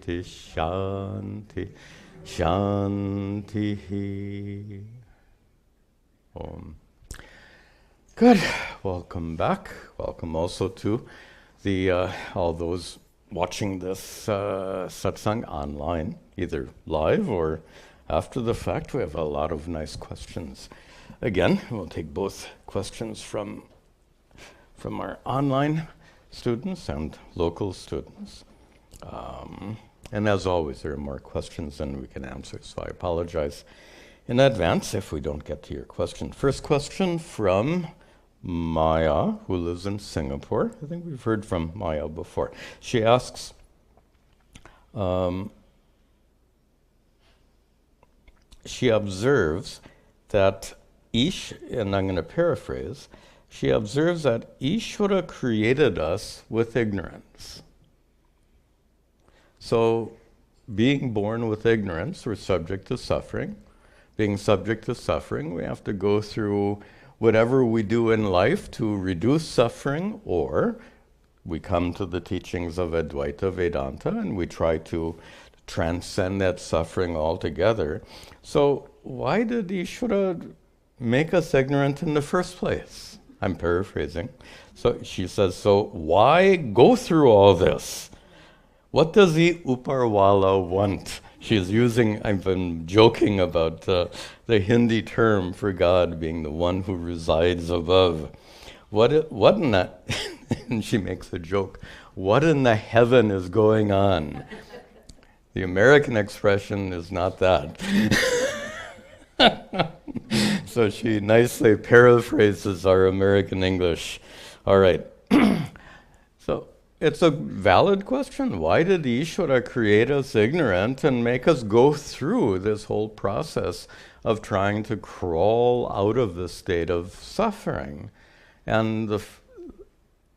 shanti, shanti, shanti. Om. Good. Welcome back. Welcome also to the all those watching this satsang online, either live or after the fact. We have a lot of nice questions. Again, we'll take both questions from our online students and local students. And as always, there are more questions than we can answer, so I apologize in advance if we don't get to your question. First question from Maya, who lives in Singapore. I think we've heard from Maya before. She asks, she observes that and I'm going to paraphrase, she observes that Ishvara created us with ignorance. So, being born with ignorance, we're subject to suffering. Being subject to suffering, we have to go through whatever we do in life to reduce suffering, or we come to the teachings of Advaita Vedanta and we try to transcend that suffering altogether. So, why did Ishvara make us ignorant in the first place? I'm paraphrasing. So she says, so why go through all this? What does the Uparwala want? She's using, I've been joking about the Hindi term for God being the one who resides above. What in that, and she makes a joke, what in the heaven is going on? The American expression is not that. So she nicely paraphrases our American English. All right. So it's a valid question. Why did Ishvara create us ignorant and make us go through this whole process of trying to crawl out of the state of suffering? And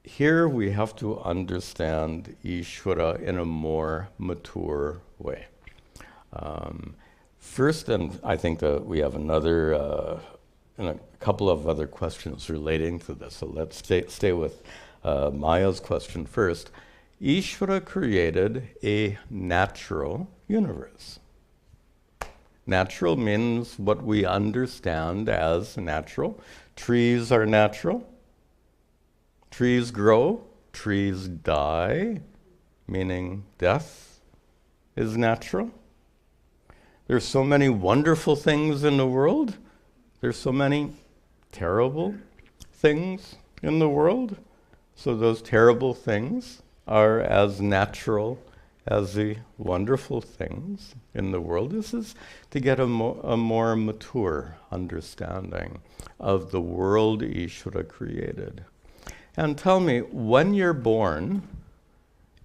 here we have to understand Ishvara in a more mature way. First, and I think that we have another, and a couple of other questions relating to this, so let's stay with Maya's question first. Ishvara created a natural universe. Natural means what we understand as natural. Trees are natural. Trees grow. Trees die, meaning death is natural. There's so many wonderful things in the world. There's so many terrible things in the world. So those terrible things are as natural as the wonderful things in the world. This is to get a more mature understanding of the world Ishvara created. And tell me, when you're born,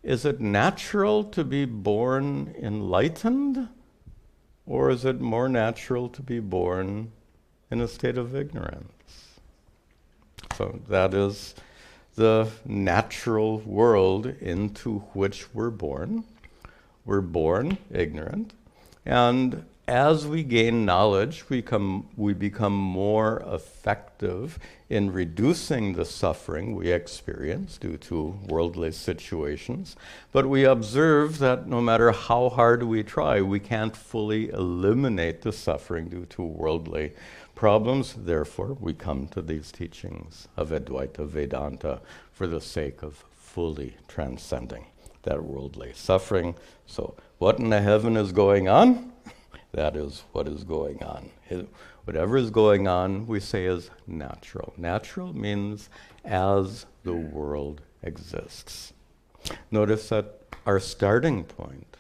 is it natural to be born enlightened? Or is it more natural to be born in a state of ignorance? So that is the natural world into which we're born. We're born ignorant. And as we gain knowledge, we become more effective in reducing the suffering we experience due to worldly situations. But we observe that no matter how hard we try, we can't fully eliminate the suffering due to worldly problems. Therefore, we come to these teachings of Advaita Vedanta for the sake of fully transcending that worldly suffering. So, what in the heaven is going on? That is what is going on. Whatever is going on, we say is natural. Natural means as the world exists. Notice that our starting point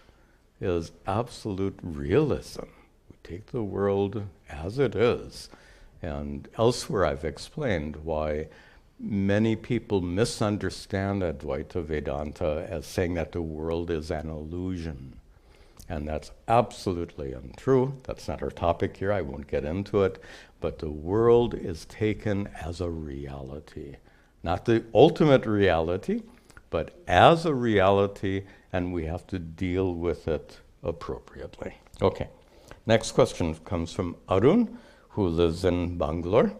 is absolute realism. We take the world as it is. And elsewhere I've explained why many people misunderstand Advaita Vedanta as saying that the world is an illusion. And that's absolutely untrue. That's not our topic here. I won't get into it. But the world is taken as a reality. Not the ultimate reality, but as a reality, and we have to deal with it appropriately. Okay. Next question comes from Arun, who lives in Bangalore.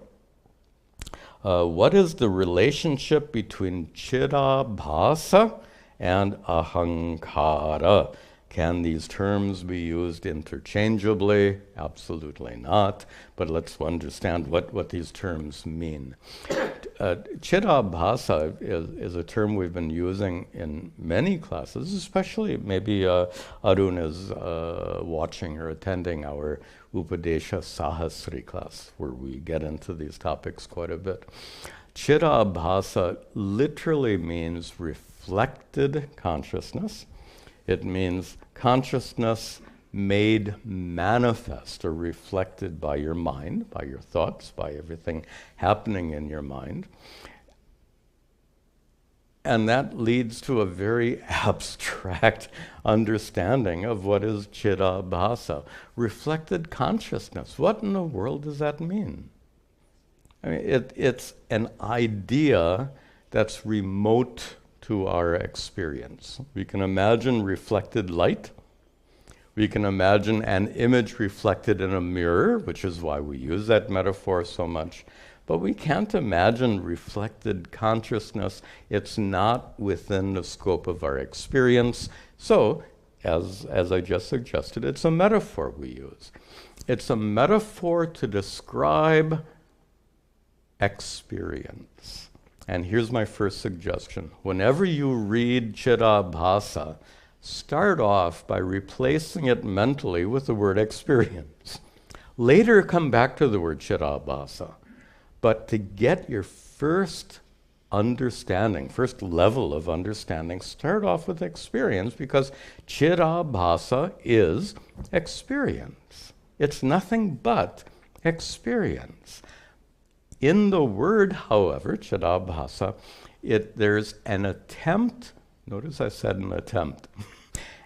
What is the relationship between chidabhasa and ahankara? Can these terms be used interchangeably? Absolutely not. But let's understand what these terms mean. Chidabhasa is a term we've been using in many classes, especially maybe Arun is watching or attending our Upadesha Sahasri class, where we get into these topics quite a bit. Chidabhasa literally means reflected consciousness. It means consciousness made manifest or reflected by your mind, by your thoughts, by everything happening in your mind. And that leads to a very abstract understanding of what is chidabhasa, reflected consciousness. What in the world does that mean? I mean, it's an idea that's remote to our experience. We can imagine reflected light. We can imagine an image reflected in a mirror, which is why we use that metaphor so much. But we can't imagine reflected consciousness. It's not within the scope of our experience. So, as I just suggested, it's a metaphor we use. It's a metaphor to describe experience. And here's my first suggestion. Whenever you read chidabhasa, start off by replacing it mentally with the word experience. Later, come back to the word chidabhasa. But to get your first understanding, first level of understanding, start off with experience, because chidabhasa is experience. It's nothing but experience. In the word, however, chidabhasa, there's an attempt, notice I said an attempt,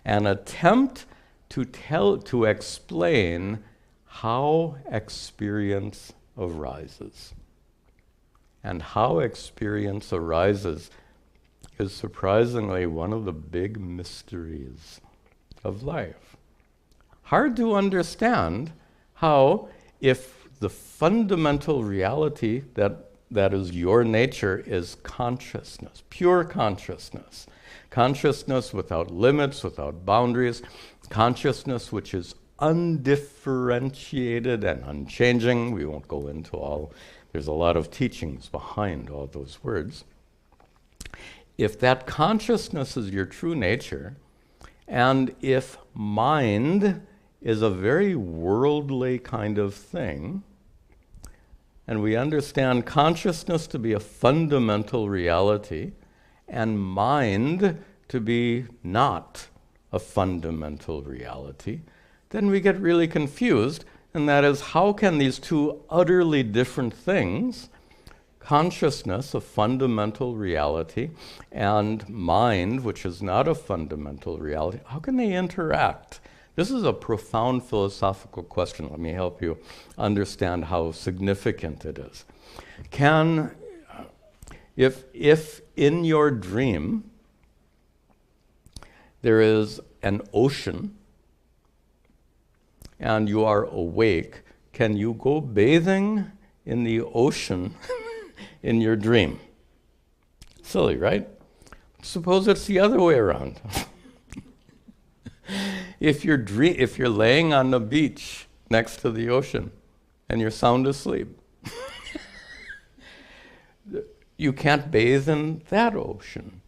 an attempt to explain how experience arises. And how experience arises is surprisingly one of the big mysteries of life. Hard to understand how, if the fundamental reality that is your nature is consciousness, pure consciousness. Consciousness without limits, without boundaries, consciousness which is undifferentiated and unchanging. We won't go into all, there's a lot of teachings behind all those words. If that consciousness is your true nature, and if mind is a very worldly kind of thing, and we understand consciousness to be a fundamental reality, and mind to be not a fundamental reality, then we get really confused, and that is, how can these two utterly different things, consciousness, a fundamental reality, and mind, which is not a fundamental reality, how can they interact? This is a profound philosophical question. Let me help you understand how significant it is. If in your dream there is an ocean and you are awake, can you go bathing in the ocean in your dream? Silly, right? Suppose it's the other way around. If you're laying on the beach next to the ocean and you're sound asleep, you can't bathe in that ocean.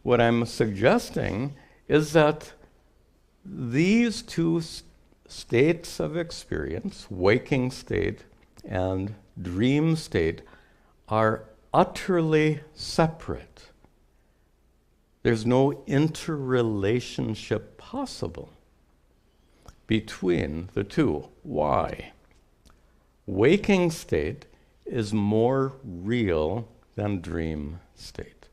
What I'm suggesting is that these two states of experience, waking state and dream state, are utterly separate. There's no interrelationship possible between the two. Why? Waking state is more real than dream state.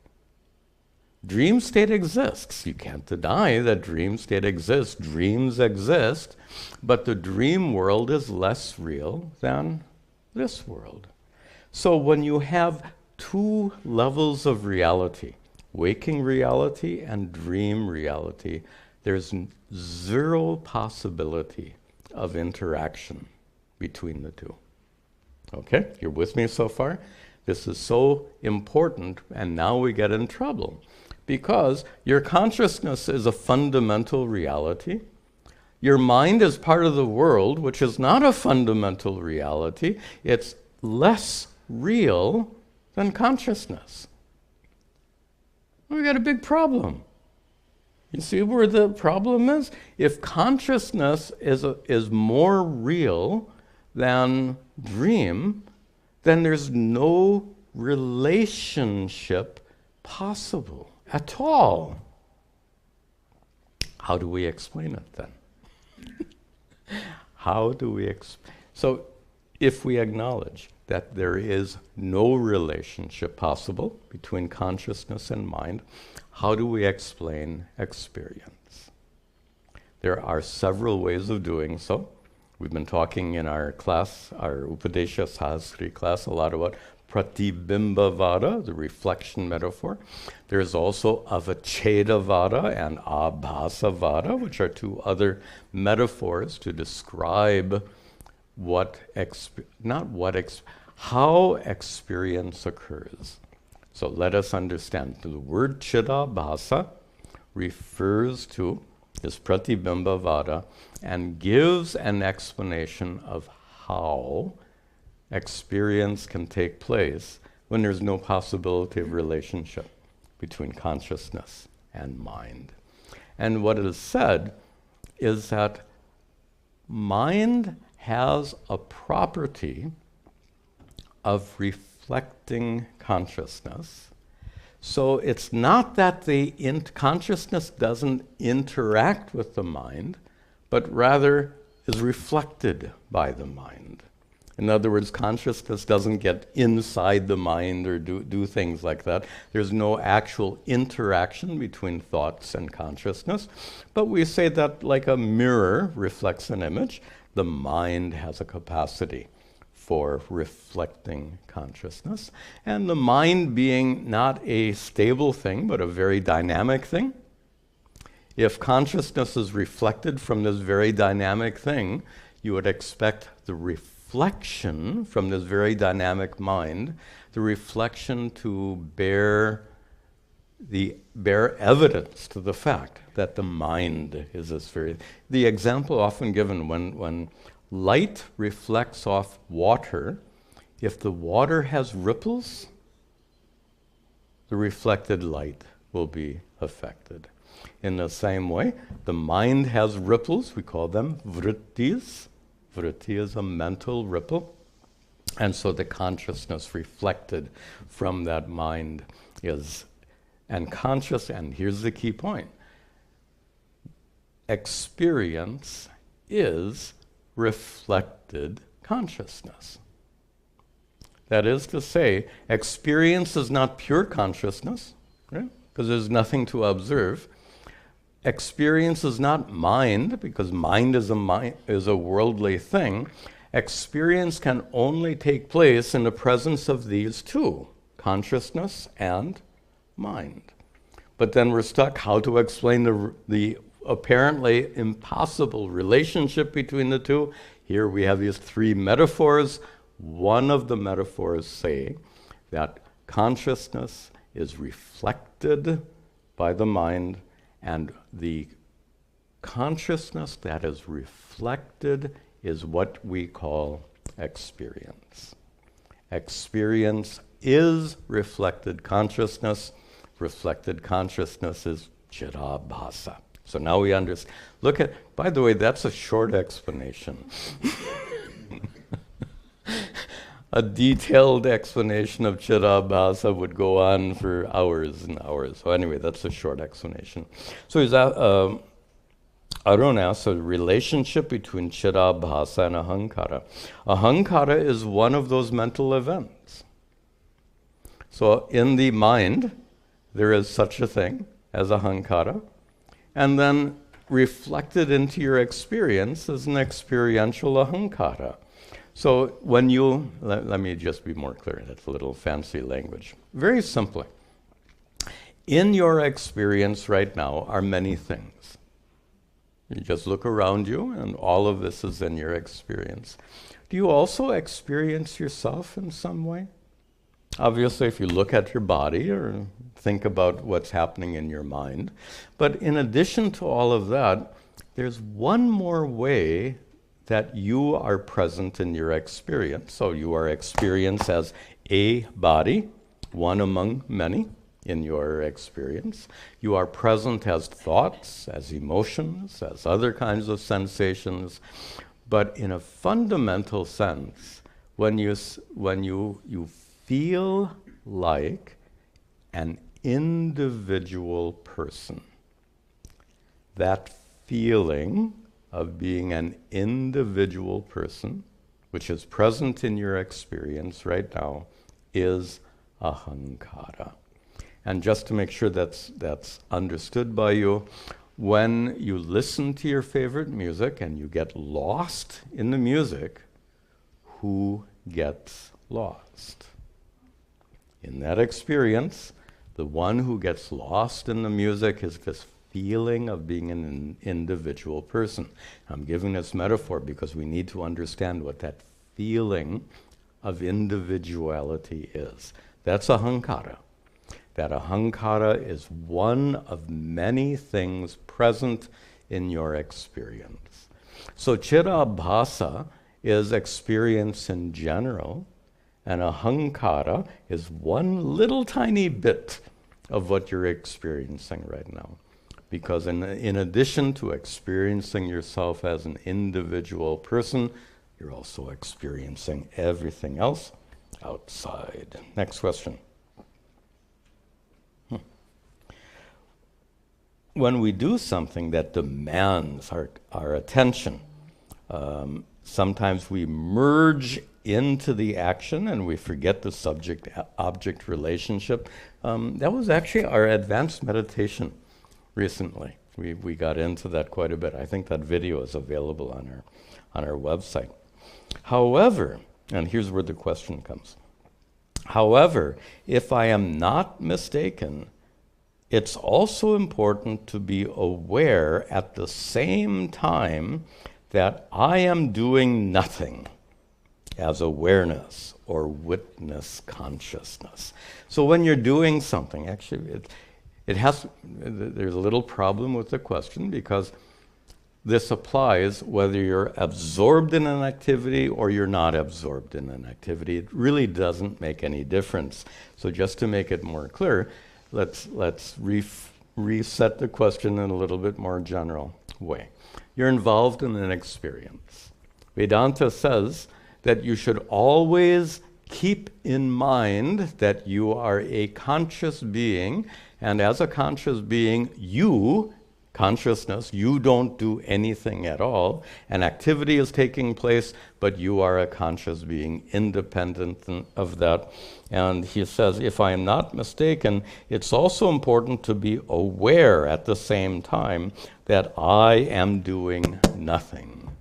Dream state exists. You can't deny that dream state exists. Dreams exist, but the dream world is less real than this world. So when you have two levels of reality, waking reality and dream reality, there's zero possibility of interaction between the two. Okay, you're with me so far? This is so important, and now we get in trouble, because your consciousness is a fundamental reality. Your mind is part of the world, which is not a fundamental reality. It's less real than consciousness. We got a big problem. You see where the problem is? If consciousness is more real than dream, then there's no relationship possible at all. How do we explain it then? How do we explain? So if we acknowledge that there is no relationship possible between consciousness and mind, how do we explain experience? There are several ways of doing so. We've been talking in our class, our Upadesha Sahasri class, a lot about Pratibimbavada, the reflection metaphor. There's also Avachedavada and Abhasavada, which are two other metaphors to describe how experience occurs. So let us understand. The word chidabhasa refers to this Pratibimbavada and gives an explanation of how experience can take place when there's no possibility of relationship between consciousness and mind. And what is said is that mind has a property of reflecting consciousness. So it's not that the consciousness doesn't interact with the mind, but rather is reflected by the mind. In other words, consciousness doesn't get inside the mind or do things like that. There's no actual interaction between thoughts and consciousness. But we say that like a mirror reflects an image, the mind has a capacity for reflecting consciousness. And the mind being not a stable thing, but a very dynamic thing, if consciousness is reflected from this very dynamic thing, you would expect the reflection from this very dynamic mind, the reflection to bear evidence to the fact that the mind is this very... The example often given when light reflects off water, if the water has ripples, the reflected light will be affected. In the same way, the mind has ripples, we call them vrittis. Vritti is a mental ripple. And so the consciousness reflected from that mind is, and here's the key point, experience is reflected consciousness. That is to say, experience is not pure consciousness, right? Because there's nothing to observe. Experience is not mind, because mind is a worldly thing. Experience can only take place in the presence of these two, consciousness and mind. But then we're stuck how to explain the apparently impossible relationship between the two. Here we have these three metaphors. One of the metaphors say that consciousness is reflected by the mind, and the consciousness that is reflected is what we call experience. Experience is reflected consciousness. Reflected consciousness is chidabhasa. So now we understand. Look at, by the way, that's a short explanation. A detailed explanation of chidabhasa would go on for hours and hours. So anyway, that's a short explanation. So Arun asks, the relationship between chidabhasa and ahankara. Ahankara is one of those mental events. So in the mind, there is such a thing as ahankara, and then reflected into your experience is an experiential ahankara. So when you, let me just be more clear, that's a little fancy language. Very simply, in your experience right now are many things. You just look around you and all of this is in your experience. Do you also experience yourself in some way? Obviously, if you look at your body or think about what's happening in your mind. But in addition to all of that, there's one more way that you are present in your experience. So you are experienced as a body, one among many in your experience. You are present as thoughts, as emotions, as other kinds of sensations. But in a fundamental sense, when you feel like an individual person, that feeling of being an individual person, which is present in your experience right now, is ahankara. And just to make sure that's understood by you, when you listen to your favorite music and you get lost in the music, who gets lost? In that experience, the one who gets lost in the music is this feeling of being an individual person. I'm giving this metaphor because we need to understand what that feeling of individuality is. That's ahankara. That ahankara is one of many things present in your experience. So chidabhasa is experience in general, and ahankara is one little tiny bit of what you're experiencing right now. Because in addition to experiencing yourself as an individual person, you're also experiencing everything else outside. Next question. When we do something that demands our attention, sometimes we merge into the action and we forget the subject-object relationship. That was actually our advanced meditation recently. We got into that quite a bit. I think that video is available on our website. However, and here's where the question comes. However, if I am not mistaken, it's also important to be aware at the same time that I am doing nothing as awareness or witness consciousness. So when you're doing something, actually, there's a little problem with the question because this applies whether you're absorbed in an activity or you're not absorbed in an activity. It really doesn't make any difference. So just to make it more clear, let's reset the question in a little bit more general way. You're involved in an experience. Vedanta says that you should always keep in mind that you are a conscious being, and as a conscious being, consciousness, you don't do anything at all. An activity is taking place, but you are a conscious being independent of that. And he says, if I am not mistaken, it's also important to be aware at the same time that I am doing nothing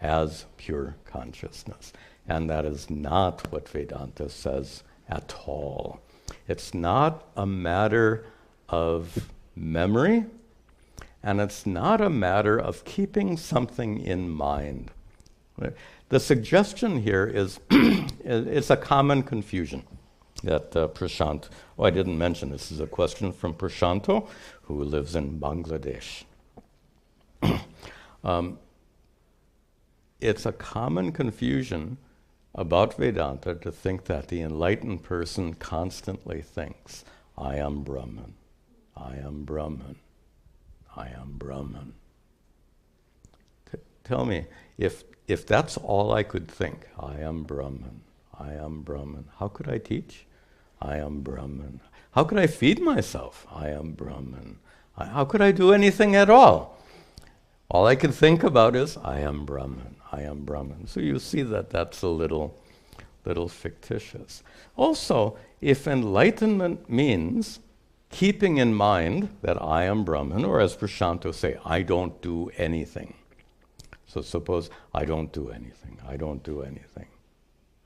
as pure consciousness. And that is not what Vedanta says at all. It's not a matter of memory, and it's not a matter of keeping something in mind. The suggestion here is, it's a common confusion that Prashant, I didn't mention, this is a question from Prashanto, who lives in Bangladesh. It's a common confusion about Vedanta to think that the enlightened person constantly thinks, I am Brahman, I am Brahman, I am Brahman. Tell me, if that's all I could think, I am Brahman, I am Brahman, how could I teach? I am Brahman. How could I feed myself? I am Brahman. How could I do anything at all? All I can think about is, I am Brahman, I am Brahman. So you see that that's a little fictitious. Also, if enlightenment means keeping in mind that I am Brahman, or as Prashanto say, I don't do anything. So suppose I don't do anything, I don't do anything.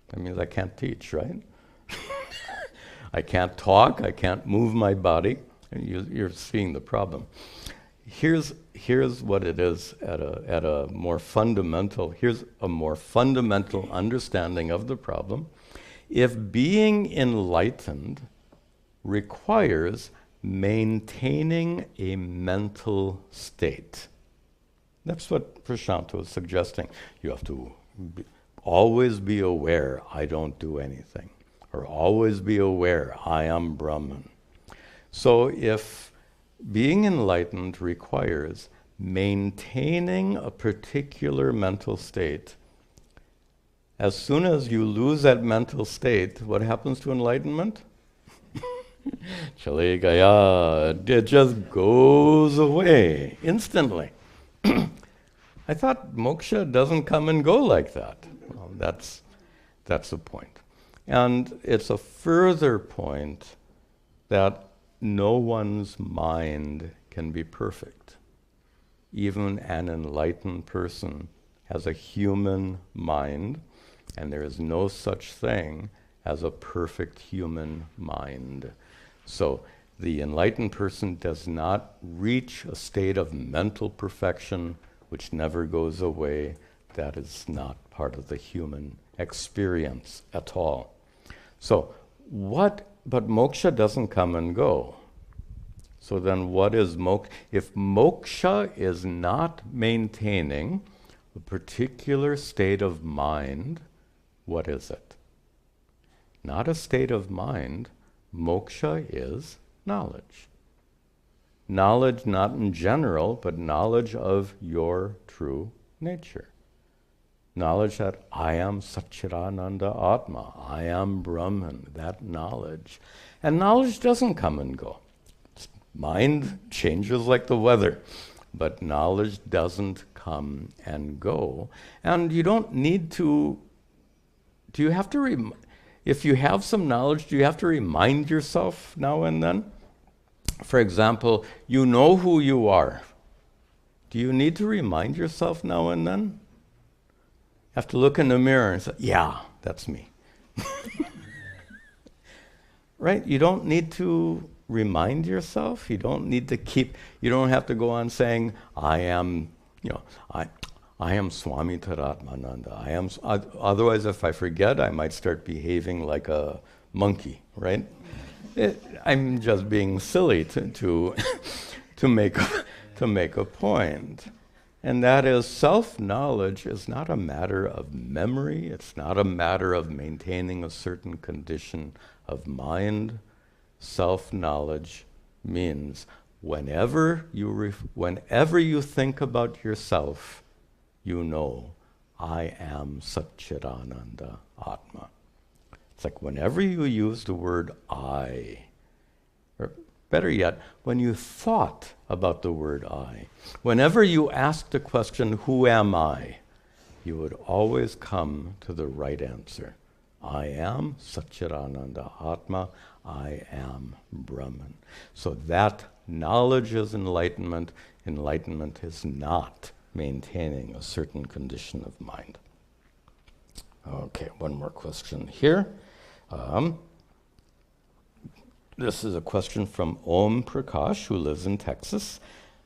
That means I can't teach, right? I can't talk, I can't move my body. You're seeing the problem. Here's what it is at a more fundamental, here's a more fundamental understanding of the problem. if being enlightened requires maintaining a mental state. That's what Prashant was suggesting. You have to always be aware, I don't do anything. Or always be aware, I am Brahman. So if being enlightened requires maintaining a particular mental state, as soon as you lose that mental state, what happens to enlightenment? Chale gaya, it just goes away instantly. I thought moksha doesn't come and go like that. Well, that's the point. And it's a further point that no one's mind can be perfect. Even an enlightened person has a human mind, and there is no such thing as a perfect human mind. So the enlightened person does not reach a state of mental perfection which never goes away. That is not part of the human experience at all. So but moksha doesn't come and go. So then what is moksha? If moksha is not maintaining a particular state of mind, what is it? Not a state of mind. Moksha is knowledge. Knowledge not in general, but knowledge of your true nature. Knowledge that I am Satchidananda Atma, I am Brahman, that knowledge. And knowledge doesn't come and go. Mind changes like the weather, but knowledge doesn't come and go. And you don't need to, do you have to, if you have some knowledge, do you have to remind yourself now and then? For example, you know who you are. Do you need to remind yourself now and then? You have to look in the mirror and say, yeah, that's me. Right? You don't need to remind yourself. You don't need to you don't have to go on saying, I am Swami Tadatmananda. Otherwise, if I forget, I might start behaving like a monkey, right? I'm just being silly to make a point. And that is, self-knowledge is not a matter of memory. It's not a matter of maintaining a certain condition of mind. Self-knowledge means whenever you think about yourself, you know, I am Satchidananda Atma. It's like whenever you use the word I, or better yet, when you thought about the word I, whenever you asked the question, who am I? You would always come to the right answer. I am Satchidananda Atma, I am Brahman. So that knowledge is enlightenment. Enlightenment is not maintaining a certain condition of mind. Okay, one more question here. This is a question from Om Prakash, who lives in Texas.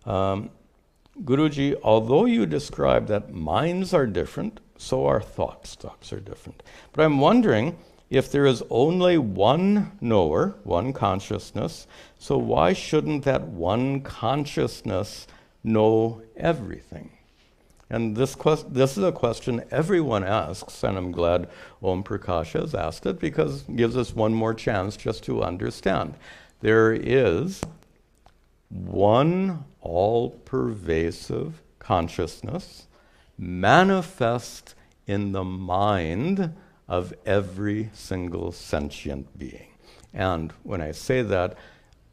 Guruji, although you describe that minds are different, so are thoughts. Thoughts are different. But I'm wondering if there is only one knower, one consciousness, so why shouldn't that one consciousness know everything? And this is a question everyone asks, and I'm glad Om Prakash has asked it because it gives us one more chance just to understand. There is one all-pervasive consciousness manifest in the mind of every single sentient being. And when I say that,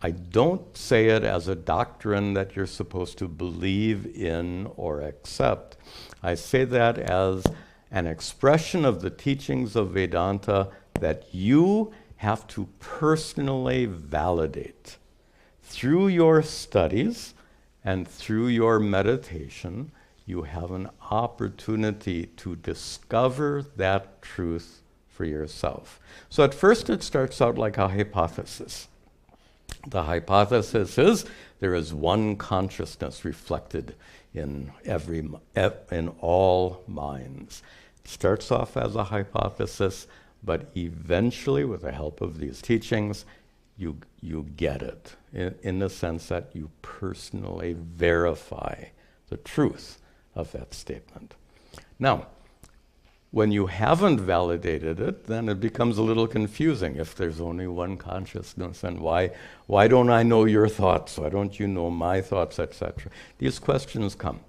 I don't say it as a doctrine that you're supposed to believe in or accept. I say that as an expression of the teachings of Vedanta that you have to personally validate. Through your studies and through your meditation, you have an opportunity to discover that truth for yourself. So at first it starts out like a hypothesis. The hypothesis is there is one consciousness reflected in all minds. It starts off as a hypothesis, But eventually, with the help of these teachings, you get it in the sense that you personally verify the truth of that statement. Now, when you haven't validated it, then it becomes a little confusing. If there's only one consciousness, and why don't I know your thoughts? Why don't you know my thoughts, etc.? These questions come.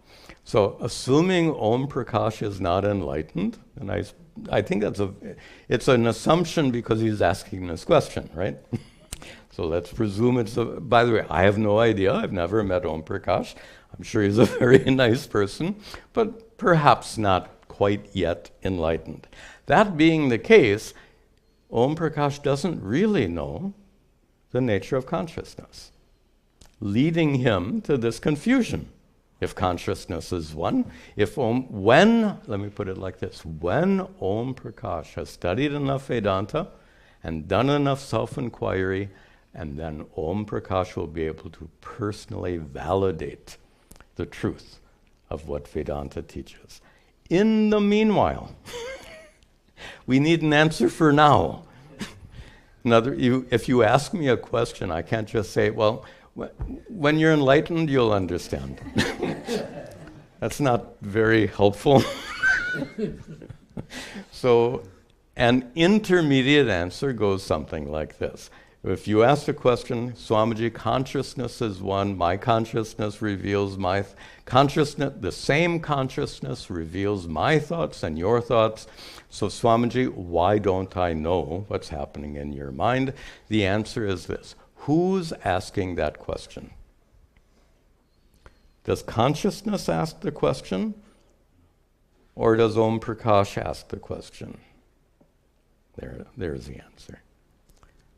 So, assuming Om Prakash is not enlightened, and I think it's an assumption because he's asking this question, right? So let's presume it's by the way, I have no idea. I've never met Om Prakash. I'm sure he's a very nice person, but perhaps not quite yet enlightened. That being the case, Om Prakash doesn't really know the nature of consciousness, leading him to this confusion. If consciousness is one, let me put it like this, when Om Prakash has studied enough Vedanta and done enough self-inquiry, and then Om Prakash will be able to personally validate the truth of what Vedanta teaches. In the meanwhile, we need an answer for now. If you ask me a question, I can't just say, well, when you're enlightened, you'll understand. That's not very helpful. So an intermediate answer goes something like this. If you ask the question, Swamiji, consciousness is one, my consciousness reveals my consciousness, the same consciousness reveals my thoughts and your thoughts. So Swamiji, why don't I know what's happening in your mind? The answer is this. Who's asking that question? Does consciousness ask the question? Or does Om Prakash ask the question? There's the answer.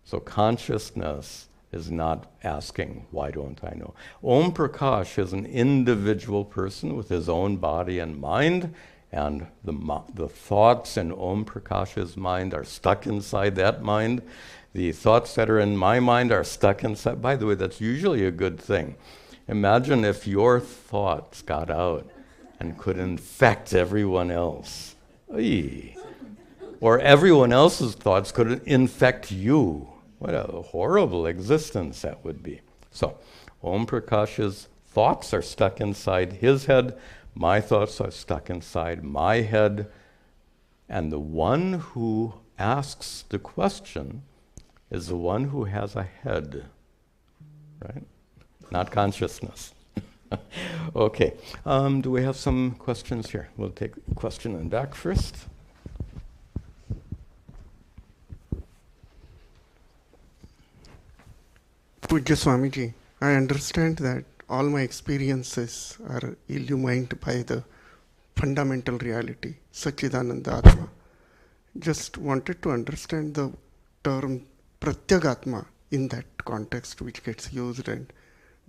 So consciousness is not asking, why don't I know? Om Prakash is an individual person with his own body and mind, and the thoughts in Om Prakash's mind are stuck inside that mind. The thoughts that are in my mind are stuck inside. By the way, that's usually a good thing. Imagine if your thoughts got out and could infect everyone else. Eey. Or everyone else's thoughts could infect you. What a horrible existence that would be. So, Om Prakash's thoughts are stuck inside his head. My thoughts are stuck inside my head. And the one who asks the question is the one who has a head, right? Not consciousness. Okay. Do we have some questions here? We'll take a question in back first. Pujya Swamiji, I understand that all my experiences are illumined by the fundamental reality, Satchidananda Atma. Just wanted to understand the term pratyagatma in that context which gets used and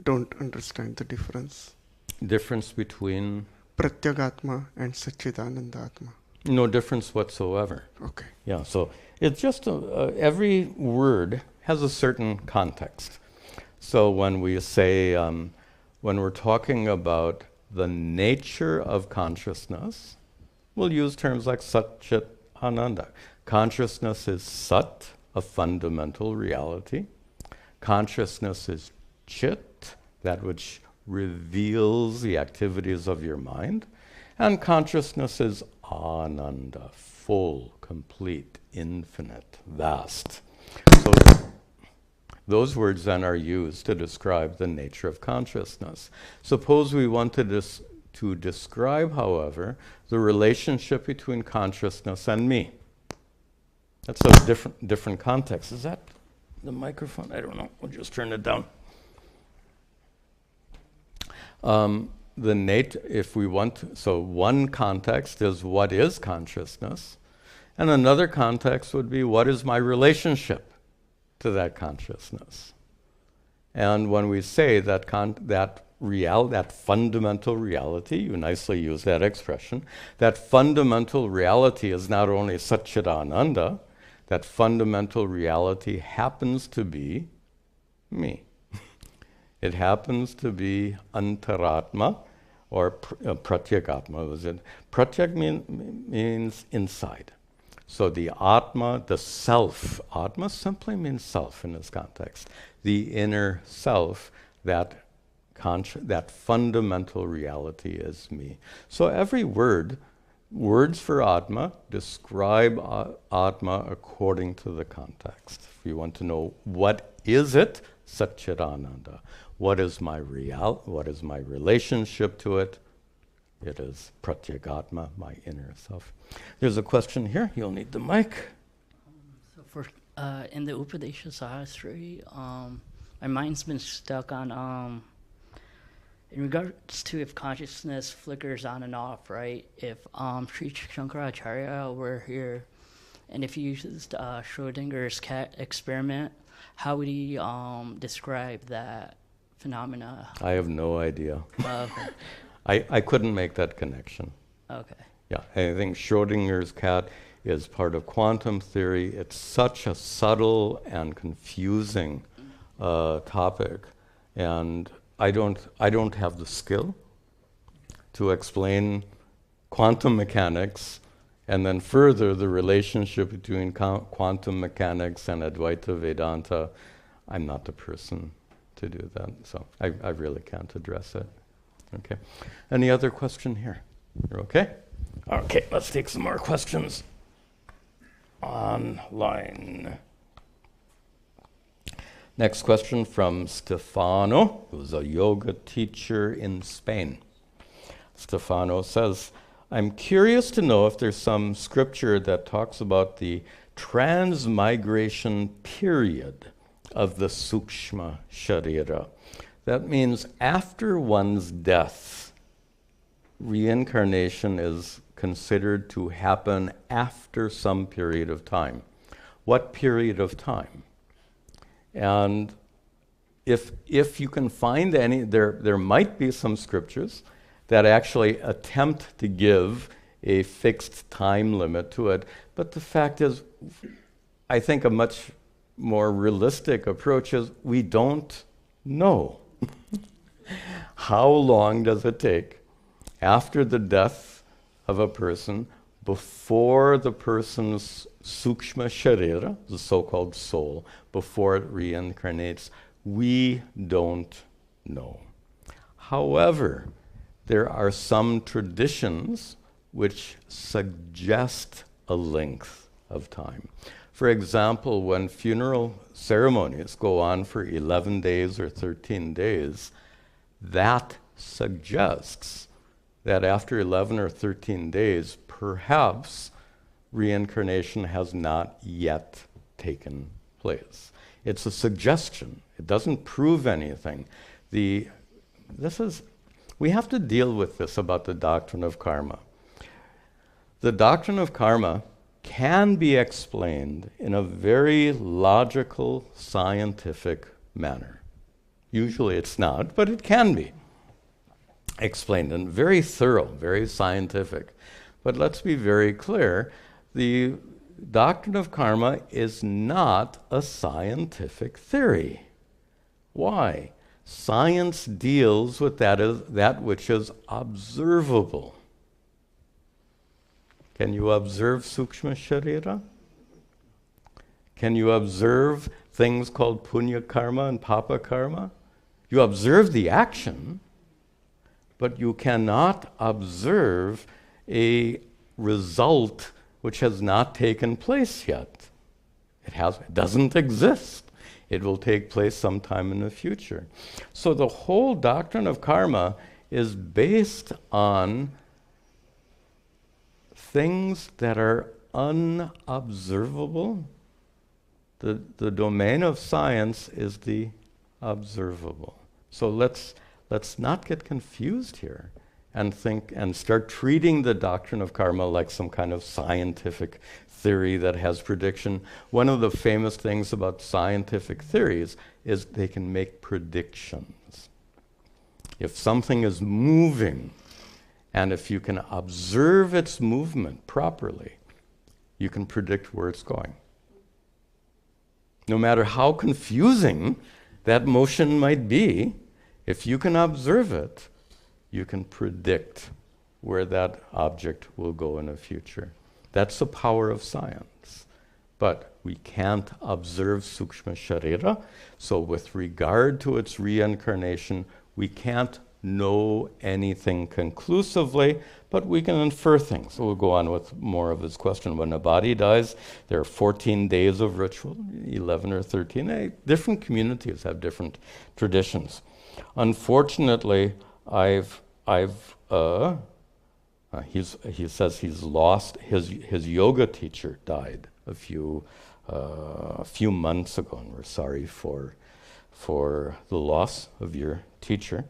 don't understand the difference. Difference between? Pratyagatma and Satchidananda Atma. No difference whatsoever. Okay. Yeah, so it's just every word has a certain context. So when we say, when we're talking about the nature of consciousness, we'll use terms like Sat, Chit, Ananda. Consciousness is Sat, a fundamental reality. Consciousness is Chit, that which reveals the activities of your mind. And consciousness is Ananda, full, complete, infinite, vast. So those words then are used to describe the nature of consciousness. Suppose we wanted to describe, however, the relationship between consciousness and me. That's a different context. Is that the microphone? I don't know. We'll just turn it down. If we want, so one context is what is consciousness, and another context would be what is my relationship to that consciousness. And when we say that that fundamental reality, you nicely use that expression, that fundamental reality is not only Satchidananda, that fundamental reality happens to be me. It happens to be antaratma, or pratyagatma. Pratyak means inside. So the Atma, the self, Atma simply means self in this context. The inner self, that fundamental reality is me. So every words for Atma describe Atma according to the context. If you want to know what is it, Satchidananda. What is my relationship to it? It is pratyagatma, my inner self. There's a question here. You'll need the mic. So for in the Upadesha Sahasrari, my mind's been stuck on in regards to if consciousness flickers on and off, right? If Sri Shankaracharya were here, and if he used Schrodinger's cat experiment, how would he describe that phenomena? I have no idea. Okay. I couldn't make that connection. Okay. Yeah, I think Schrodinger's cat is part of quantum theory. It's such a subtle and confusing topic, and I don't have the skill to explain quantum mechanics and then further the relationship between quantum mechanics and Advaita Vedanta. I'm not the person to do that, so I really can't address it. Okay. Any other question here? You're okay? Okay, let's take some more questions online. Next question from Stefano, who's a yoga teacher in Spain. Stefano says, I'm curious to know if there's some scripture that talks about the transmigration period of the sukshma sharira. That means after one's death, reincarnation is considered to happen after some period of time. What period of time? And if you can find any, there might be some scriptures that actually attempt to give a fixed time limit to it. But the fact is, I think a much more realistic approach is we don't know. How long does it take after the death of a person before the person's sukshma sharira, the so-called soul, before it reincarnates? We don't know. However, there are some traditions which suggest a length of time. For example, when funeral ceremonies go on for 11 days or 13 days, that suggests that after 11 or 13 days, perhaps reincarnation has not yet taken place. It's a suggestion. It doesn't prove anything. We have to deal with this about the doctrine of karma. The doctrine of karma can be explained in a very logical, scientific manner. Usually it's not, but it can be explained and very thorough, very scientific. But let's be very clear, the doctrine of karma is not a scientific theory. Why? Science deals with that which is observable. Can you observe sukshma sharira? Can you observe things called punya karma and papa karma? You observe the action, but you cannot observe a result which has not taken place yet. It doesn't exist. It will take place sometime in the future. So the whole doctrine of karma is based on things that are unobservable. The domain of science is the observable. So let's not get confused here and think and start treating the doctrine of karma like some kind of scientific theory that has prediction. One of the famous things about scientific theories is they can make predictions. If something is moving, and if you can observe its movement properly, you can predict where it's going. No matter how confusing that motion might be, if you can observe it, you can predict where that object will go in the future. That's the power of science. But we can't observe Sukshma Sharira, so with regard to its reincarnation, we can't know anything conclusively, but we can infer things. So we'll go on with more of his question. When a body dies, there are 14 days of ritual, 11 or 13. Different communities have different traditions. Unfortunately, he says he's lost, his yoga teacher died a few months ago, and we're sorry for the loss of your teacher.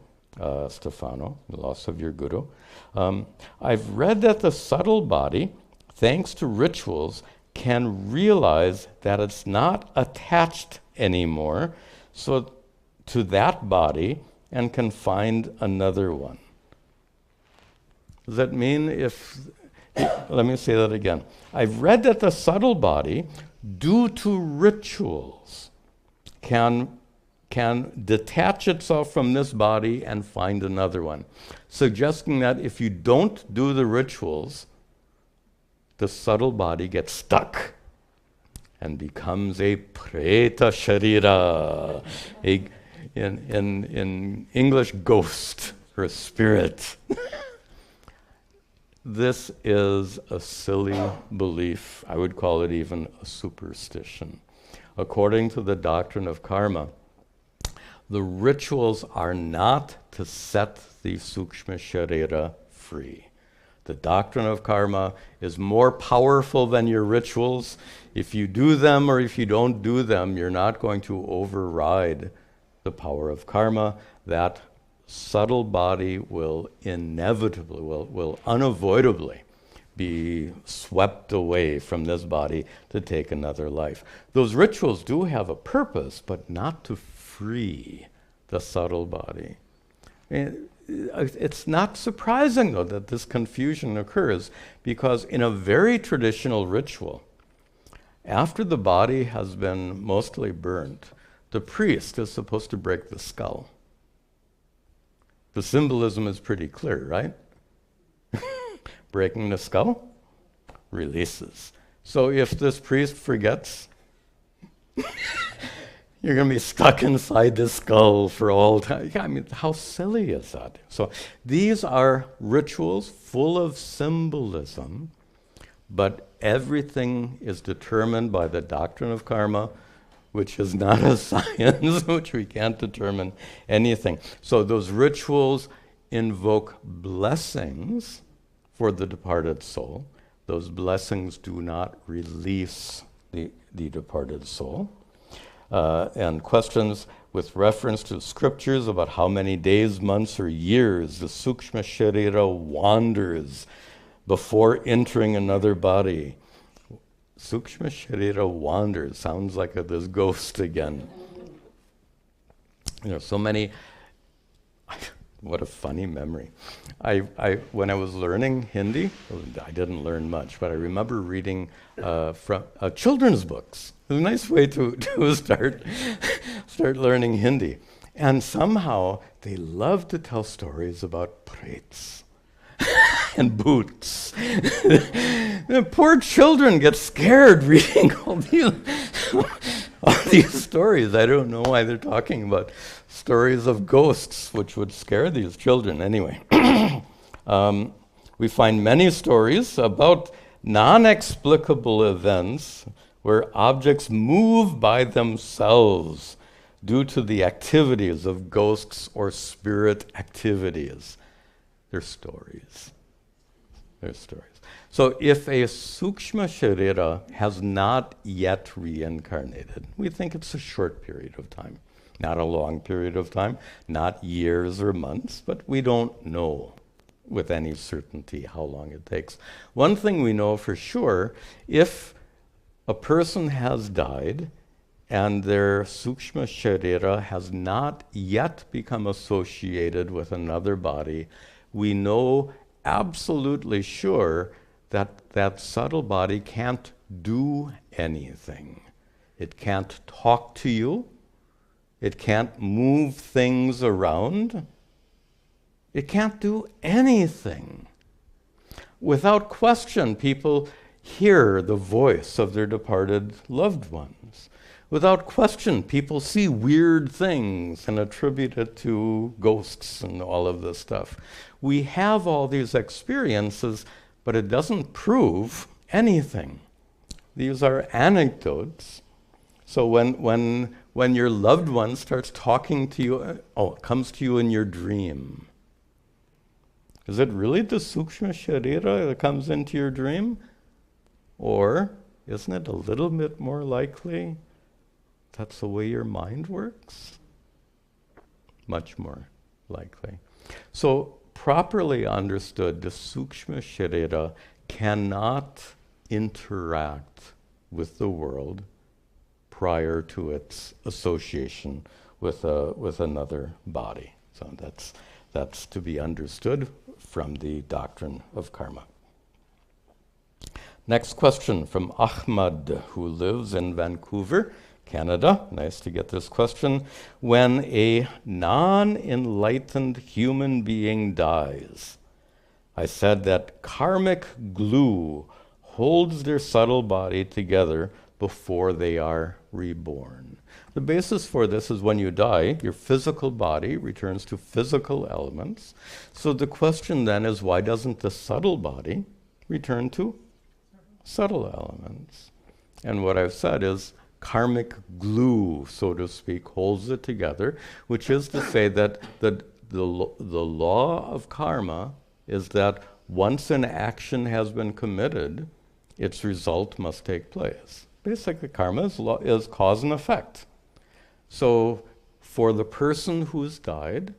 Stefano, the loss of your guru. I've read that the subtle body, thanks to rituals, can realize that it's not attached anymore to that body and can find another one. Does that mean let me say that again. I've read that the subtle body, due to rituals, can detach itself from this body and find another one, suggesting that if you don't do the rituals, the subtle body gets stuck and becomes a preta sharira, in English, ghost or a spirit. This is a silly belief. I would call it even a superstition. According to the doctrine of karma, the rituals are not to set the Sukshma Sharira free. The doctrine of karma is more powerful than your rituals. If you do them or if you don't do them, you're not going to override the power of karma. That subtle body will inevitably, will unavoidably be swept away from this body to take another life. Those rituals do have a purpose, but not to free the subtle body. It's not surprising, though, that this confusion occurs, because in a very traditional ritual, after the body has been mostly burnt, the priest is supposed to break the skull. The symbolism is pretty clear, right? Breaking the skull releases. So if this priest forgets, you're going to be stuck inside the skull for all time. I mean, how silly is that? So these are rituals full of symbolism, but everything is determined by the doctrine of karma, which is not a science, which we can't determine anything. So those rituals invoke blessings for the departed soul. Those blessings do not release the departed soul. And questions with reference to scriptures about how many days, months, or years the Sukshma Sharira wanders before entering another body. Sukshma Sharira wanders. Sounds like this ghost again. So many. What a funny memory. When I was learning Hindi, I didn't learn much, but I remember reading from children's books. It was a nice way to start learning Hindi. And somehow they love to tell stories about prets and bhoots. The poor children get scared reading all these stories. I don't know why they're talking about stories of ghosts, which would scare these children anyway. We find many stories about non-explicable events where objects move by themselves due to the activities of ghosts or spirit activities. They're stories. They're stories. So if a Sukshma Sharira has not yet reincarnated, we think it's a short period of time. Not a long period of time, not years or months, but we don't know with any certainty how long it takes. One thing we know for sure, if a person has died and their Sukshma Sharira has not yet become associated with another body, we know absolutely sure that that subtle body can't do anything. It can't talk to you. It can't move things around. It can't do anything. Without question, people hear the voice of their departed loved ones. Without question, people see weird things and attribute it to ghosts and all of this stuff. We have all these experiences, but it doesn't prove anything. These are anecdotes. So when your loved one starts talking to you, comes to you in your dream, is it really the Sukshma Sharira that comes into your dream? Or isn't it a little bit more likely that's the way your mind works? Much more likely. So properly understood, the Sukshma Sharira cannot interact with the world prior to its association with another body. So that's to be understood from the doctrine of karma. Next question from Ahmad, who lives in Vancouver, Canada. Nice to get this question. When a non-enlightened human being dies, I said that karmic glue holds their subtle body together before they are reborn. The basis for this is when you die, your physical body returns to physical elements. So the question then is, why doesn't the subtle body return to subtle elements? And what I've said is karmic glue, so to speak, holds it together, which is to say that the law of karma is that once an action has been committed, its result must take place. Basically, karma is cause and effect. So for the person who's died,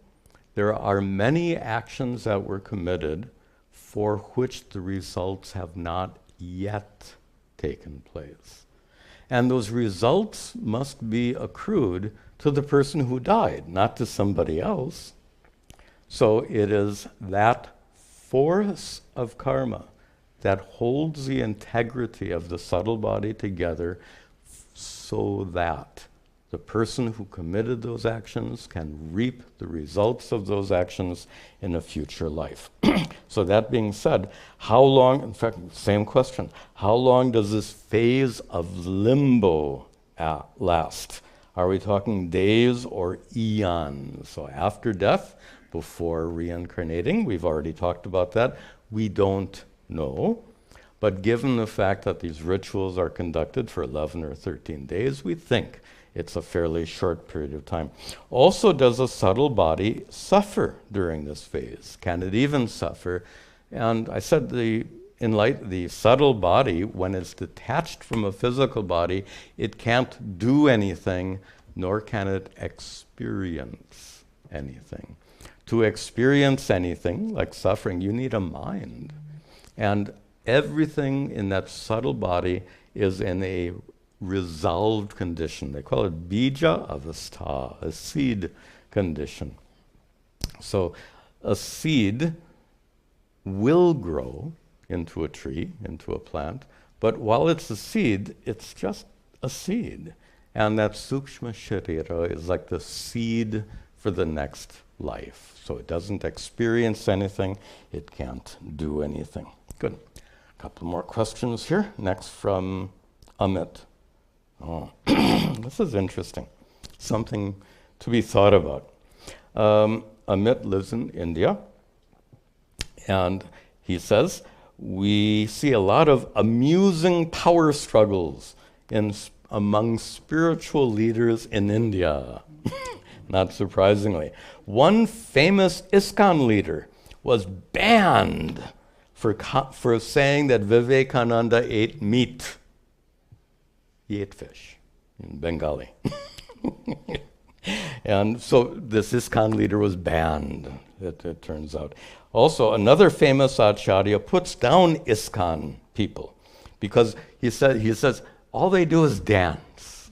there are many actions that were committed for which the results have not yet taken place. And those results must be accrued to the person who died, not to somebody else. So it is that force of karma that holds the integrity of the subtle body together so that the person who committed those actions can reap the results of those actions in a future life. So that being said, how long, in fact, same question, how long does this phase of limbo last? Are we talking days or eons? So after death, before reincarnating, we've already talked about that, we don't know. But given the fact that these rituals are conducted for 11 or 13 days, we think it's a fairly short period of time. Also, does a subtle body suffer during this phase? Can it even suffer? And I said the subtle body, when it's detached from a physical body, it can't do anything, nor can it experience anything. To experience anything, like suffering, you need a mind. And everything in that subtle body is in a resolved condition. They call it bija avastha, a seed condition. So a seed will grow into a tree, into a plant, but while it's a seed, it's just a seed. And that sukshma sharira is like the seed for the next life. So it doesn't experience anything, it can't do anything. Good. A couple more questions here. Next from Amit. Oh, this is interesting. Something to be thought about. Amit lives in India, and he says, we see a lot of amusing power struggles among spiritual leaders in India. Not surprisingly. One famous ISKCON leader was banned for saying that Vivekananda ate meat. He ate fish in Bengali. And so this ISKCON leader was banned, it turns out. Also, another famous Acharya puts down ISKCON people because he says, all they do is dance.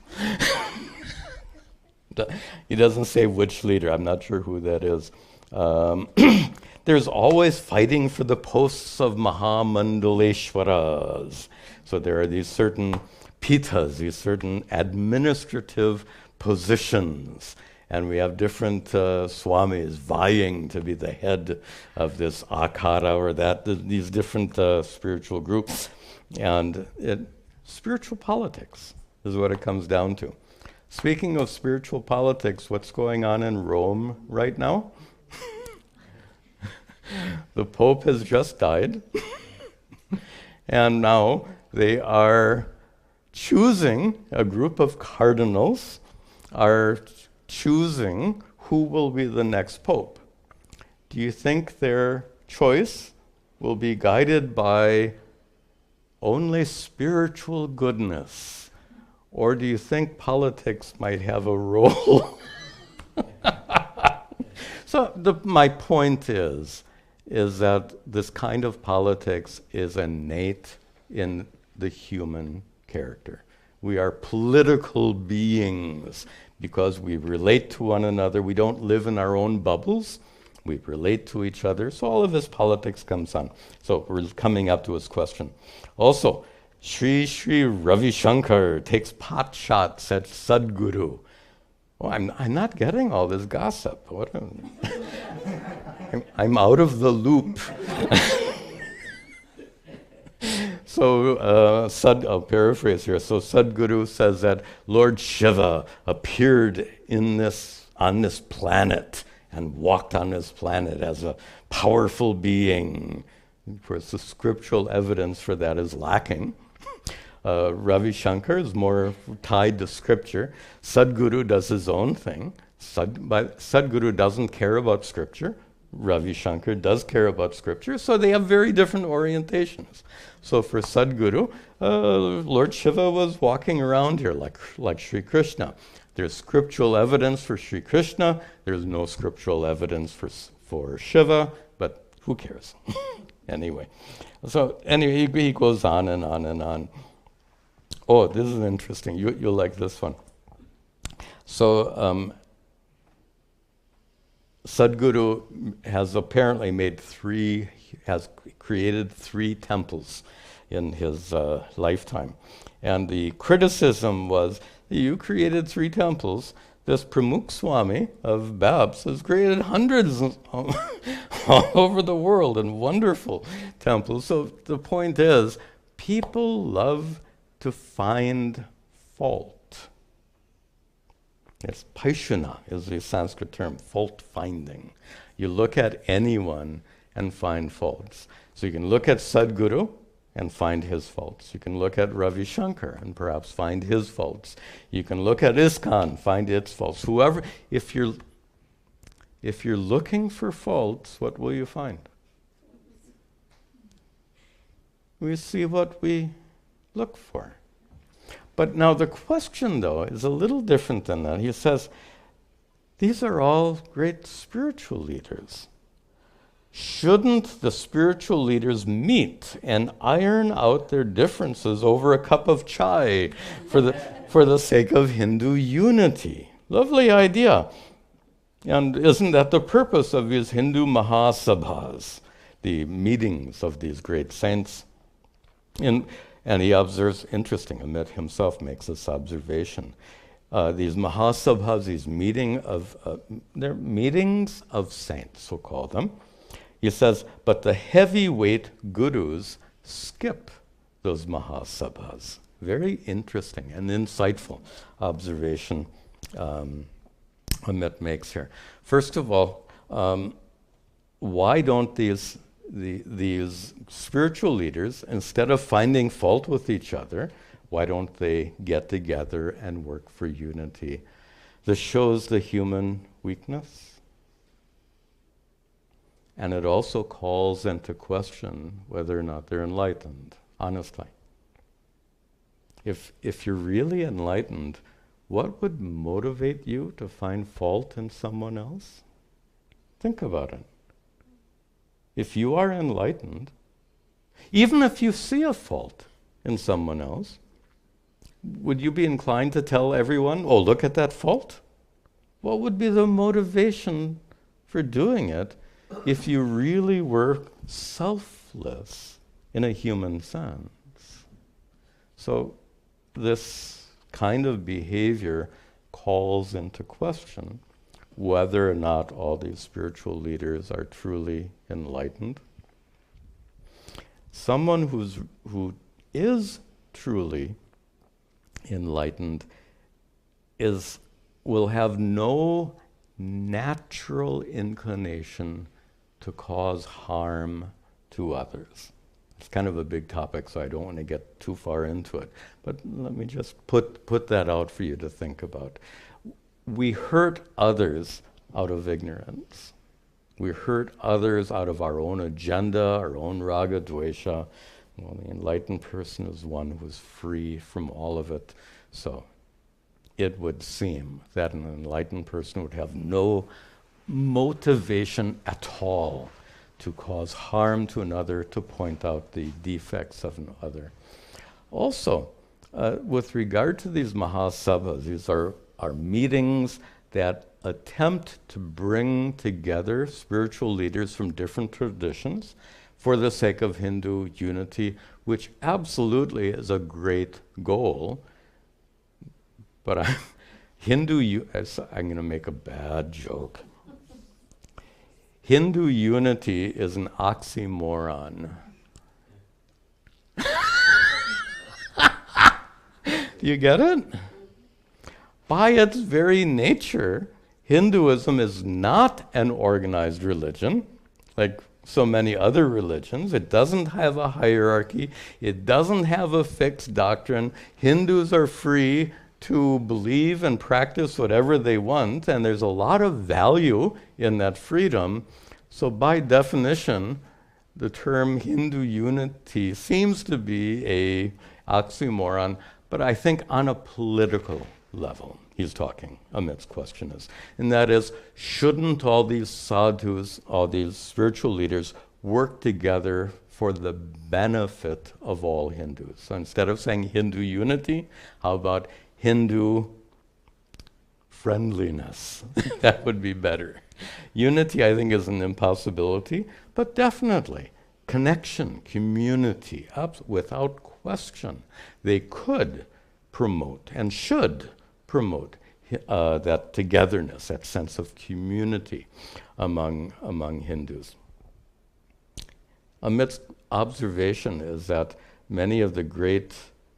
He doesn't say which leader. I'm not sure who that is. There's always fighting for the posts of Mahamandaleshwaras. So there are these certain pitas, these certain administrative positions. And we have different swamis vying to be the head of this ahankara or these different spiritual groups. And spiritual politics is what it comes down to. Speaking of spiritual politics, what's going on in Rome right now? The Pope has just died. And now they are choosing, a group of cardinals are choosing who will be the next Pope. Do you think their choice will be guided by only spiritual goodness? Or do you think politics might have a role? So my point is that this kind of politics is innate in the human character. We are political beings because we relate to one another. We don't live in our own bubbles. We relate to each other. So all of this politics comes on. So we're coming up to his question. Also, Sri Ravi Shankar takes pot shots at Sadhguru. Oh, I'm not getting all this gossip. I'm out of the loop. So I'll paraphrase here. So Sadhguru says that Lord Shiva appeared on this planet and walked on this planet as a powerful being. Of course, the scriptural evidence for that is lacking. Ravi Shankar is more tied to scripture. Sadhguru does his own thing. Sadhguru doesn't care about scripture. Ravi Shankar does care about scripture, so they have very different orientations. So for Sadhguru, Lord Shiva was walking around here like Sri Krishna. There's scriptural evidence for Sri Krishna. There's no scriptural evidence for Shiva, but who cares? Anyway, he goes on and on and on. Oh, this is interesting. You'll like this one. So Sadhguru has apparently has created 3 temples in his lifetime. And the criticism was, you created 3 temples. This Pramukh Swami of Babs has created hundreds all over the world and wonderful temples. So the point is, people love to find fault. Yes, paishuna is the Sanskrit term, fault finding. You look at anyone and find faults. So you can look at Sadhguru and find his faults. You can look at Ravi Shankar and perhaps find his faults. You can look at ISKCON, find its faults. Whoever, if you're looking for faults, what will you find? We see what we look for. But now the question, though, is a little different than that. He says, these are all great spiritual leaders. Shouldn't the spiritual leaders meet and iron out their differences over a cup of chai for the sake of Hindu unity? Lovely idea. And isn't that the purpose of these Hindu Mahasabhas, the meetings of these great saints? And he observes, interesting, Amit himself makes this observation. These Mahasabhas, they're meetings of saints, we'll call them. He says, but the heavyweight gurus skip those Mahasabhas. Very interesting and insightful observation Amit makes here. First of all, why don't these spiritual leaders, instead of finding fault with each other, why don't they get together and work for unity? This shows the human weakness. And it also calls into question whether or not they're enlightened, honestly. If you're really enlightened, what would motivate you to find fault in someone else? Think about it. If you are enlightened, even if you see a fault in someone else, would you be inclined to tell everyone, oh, look at that fault? What would be the motivation for doing it if you really were selfless in a human sense? So this kind of behavior calls into question whether or not all these spiritual leaders are truly enlightened. Someone who is truly enlightened will have no natural inclination to cause harm to others. It's kind of a big topic, so I don't want to get too far into it. But let me just put that out for you to think about. We hurt others out of ignorance. We hurt others out of our own agenda, our own raga, dvesha. Well, the enlightened person is one who is free from all of it. So it would seem that an enlightened person would have no motivation at all to cause harm to another, to point out the defects of another. Also, with regard to these mahasabhas, these are meetings that attempt to bring together spiritual leaders from different traditions for the sake of Hindu unity, which absolutely is a great goal. But I'm going to make a bad joke. Hindu unity is an oxymoron. Do you get it? By its very nature, Hinduism is not an organized religion, like so many other religions. It doesn't have a hierarchy. It doesn't have a fixed doctrine. Hindus are free to believe and practice whatever they want, and there's a lot of value in that freedom. So by definition, the term Hindu unity seems to be a oxymoron, but I think on a political level, he's talking, Amit's question is, and that is, shouldn't all these sadhus, all these spiritual leaders, work together for the benefit of all Hindus? So instead of saying Hindu unity, how about Hindu friendliness? That would be better. Unity, I think, is an impossibility, but definitely connection, community, without question. They could promote and should promote that togetherness, that sense of community among Hindus. Amit's observation is that many of the great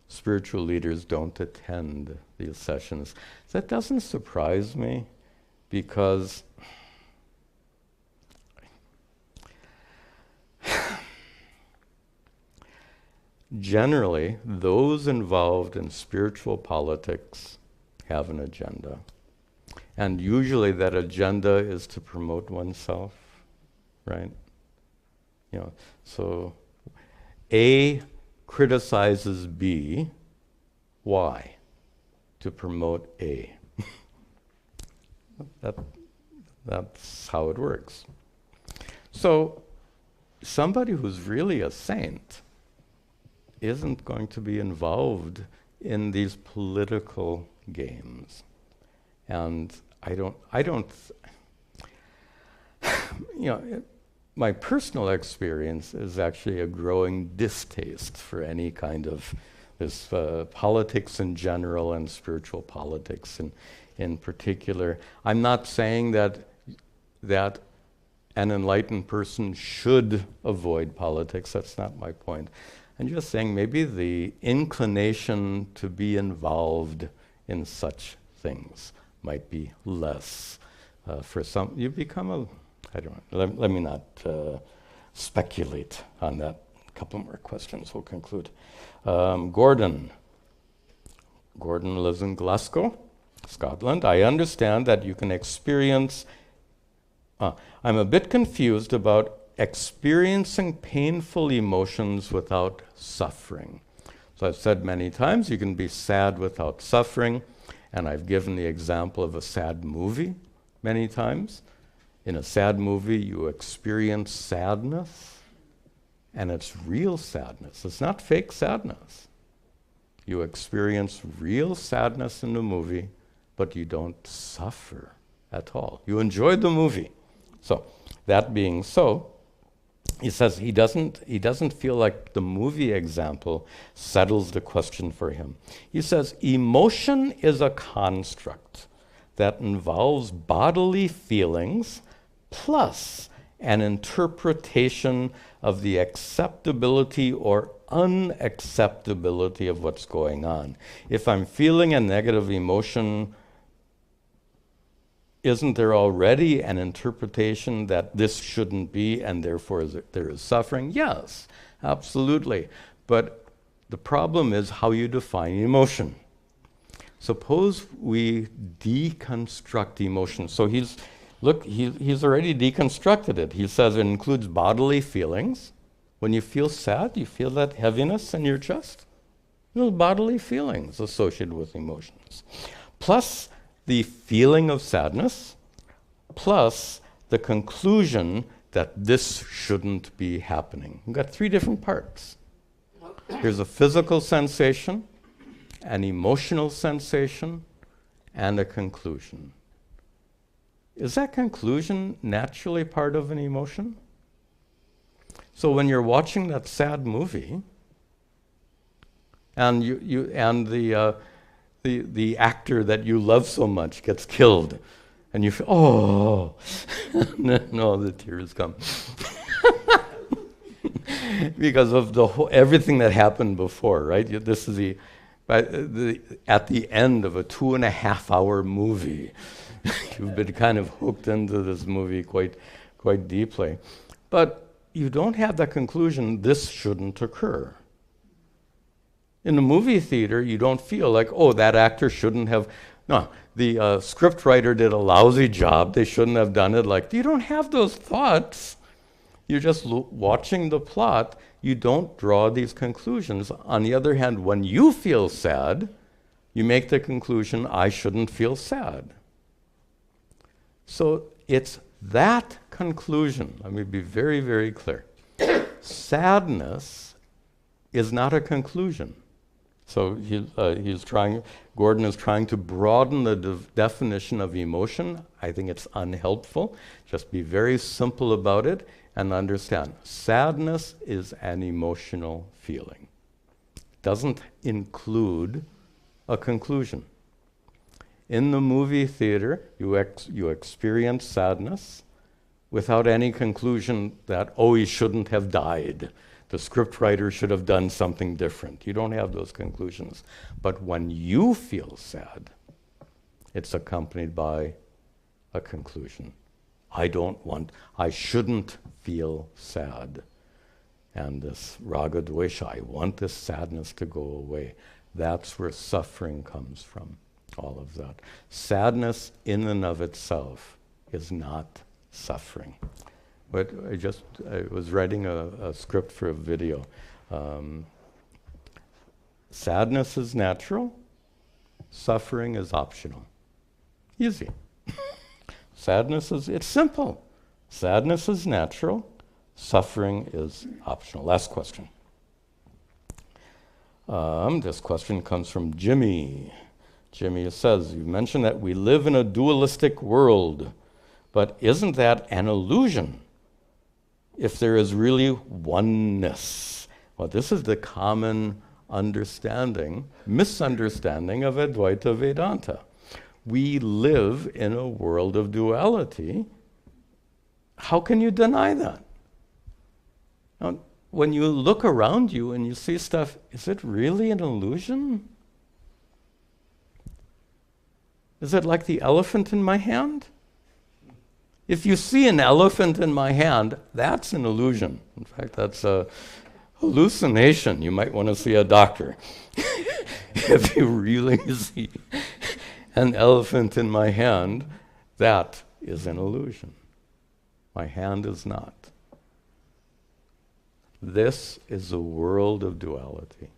spiritual leaders don't attend these sessions. That doesn't surprise me, because generally, those involved in spiritual politics have an agenda. And usually that agenda is to promote oneself, right? So A criticizes B. Why? To promote A. That's how it works. So somebody who's really a saint isn't going to be involved in these political games. And my personal experience is actually a growing distaste for any kind of this politics in general and spiritual politics in particular. I'm not saying that an enlightened person should avoid politics. That's not my point. I'm just saying maybe the inclination to be involved in such things might be less. For some, you become I don't know, let me not speculate on that. A couple more questions, we'll conclude. Gordon lives in Glasgow, Scotland. I understand that you can experience, I'm a bit confused about experiencing painful emotions without suffering. So I've said many times, you can be sad without suffering, and I've given the example of a sad movie many times. In a sad movie, you experience sadness, and it's real sadness. It's not fake sadness. You experience real sadness in the movie, but you don't suffer at all. You enjoy the movie. So, that being so, he says he doesn't feel like the movie example settles the question for him. He says emotion is a construct that involves bodily feelings plus an interpretation of the acceptability or unacceptability of what's going on. If I'm feeling a negative emotion, isn't there already an interpretation that this shouldn't be and therefore there is suffering? Yes, absolutely. But the problem is how you define emotion. Suppose we deconstruct emotion. So he's already deconstructed it. He says it includes bodily feelings. When you feel sad, you feel that heaviness in your chest. Those bodily feelings associated with emotions. Plus the feeling of sadness, plus the conclusion that this shouldn't be happening. We've got three different parts. There's a physical sensation, an emotional sensation, and a conclusion. Is that conclusion naturally part of an emotion? So when you're watching that sad movie, and the actor that you love so much gets killed, and you feel, oh, no, the tears come. Because of everything that happened before, right? This is at the end of a 2.5-hour movie. You've been kind of hooked into this movie quite deeply. But you don't have that conclusion, this shouldn't occur. In the movie theater, you don't feel like, oh, that actor shouldn't have. No, the script writer did a lousy job. They shouldn't have done it. Like, you don't have those thoughts. You're just watching the plot. You don't draw these conclusions. On the other hand, when you feel sad, you make the conclusion, I shouldn't feel sad. So it's that conclusion. Let me be very, very clear. Sadness is not a conclusion. So Gordon is trying to broaden the definition of emotion. I think it's unhelpful. Just be very simple about it and understand. Sadness is an emotional feeling. It doesn't include a conclusion. In the movie theater, you experience sadness without any conclusion that, oh, he shouldn't have died. The scriptwriter should have done something different. You don't have those conclusions. But when you feel sad, it's accompanied by a conclusion. I shouldn't feel sad. And this raga dvesha, I want this sadness to go away. That's where suffering comes from, all of that. Sadness in and of itself is not suffering. But I was writing a script for a video. Sadness is natural, suffering is optional. Easy. It's simple. Sadness is natural, suffering is optional. Last question. This question comes from Jimmy. Jimmy says, you mentioned that we live in a dualistic world, but isn't that an illusion if there is really oneness? Well, this is the common misunderstanding of Advaita Vedanta. We live in a world of duality. How can you deny that? Now, when you look around you and you see stuff, is it really an illusion? Is it like the elephant in my hand? If you see an elephant in my hand, that's an illusion. In fact, that's a hallucination. You might want to see a doctor. If you really see an elephant in my hand, that is an illusion. My hand is not. This is a world of duality.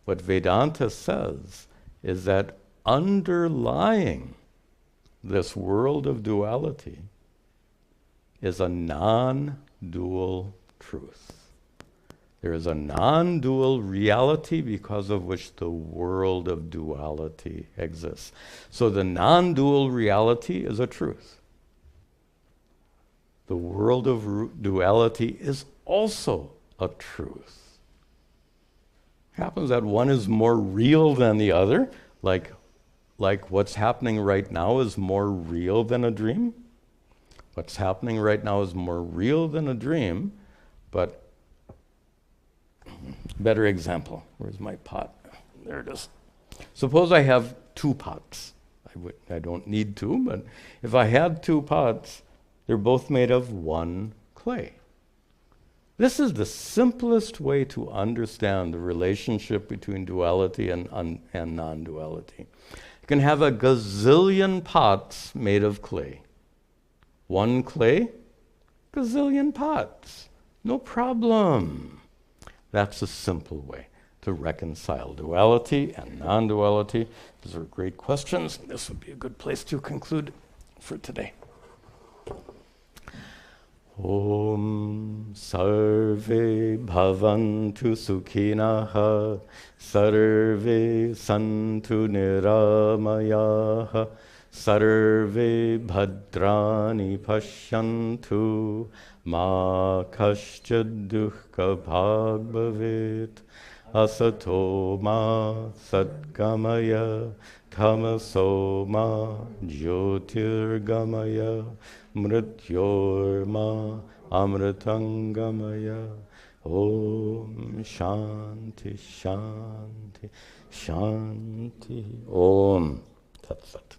What Vedanta says is that underlying this world of duality is a non-dual truth. There is a non-dual reality because of which the world of duality exists. So the non-dual reality is a truth. The world of duality is also a truth. It happens that one is more real than the other, like like what's happening right now is more real than a dream? What's happening right now is more real than a dream, but better example. Where's my pot? There it is. Suppose I have 2 pots. I don't need 2, but if I had 2 pots, they're both made of one clay. This is the simplest way to understand the relationship between duality and non-duality. You can have a gazillion pots made of clay. One clay, gazillion pots. No problem. That's a simple way to reconcile duality and non-duality. These are great questions. This would be a good place to conclude for today. Om sarve bhavantu sukhinaha sarve santu niramayaha sarve bhadrani pashyantu ma kaschid dukkha bhag bhavet asato ma satgamaya tamaso ma jyotirgamaya mrityorma amritangamaya. Om shanti shanti shanti. Om Tat Sat.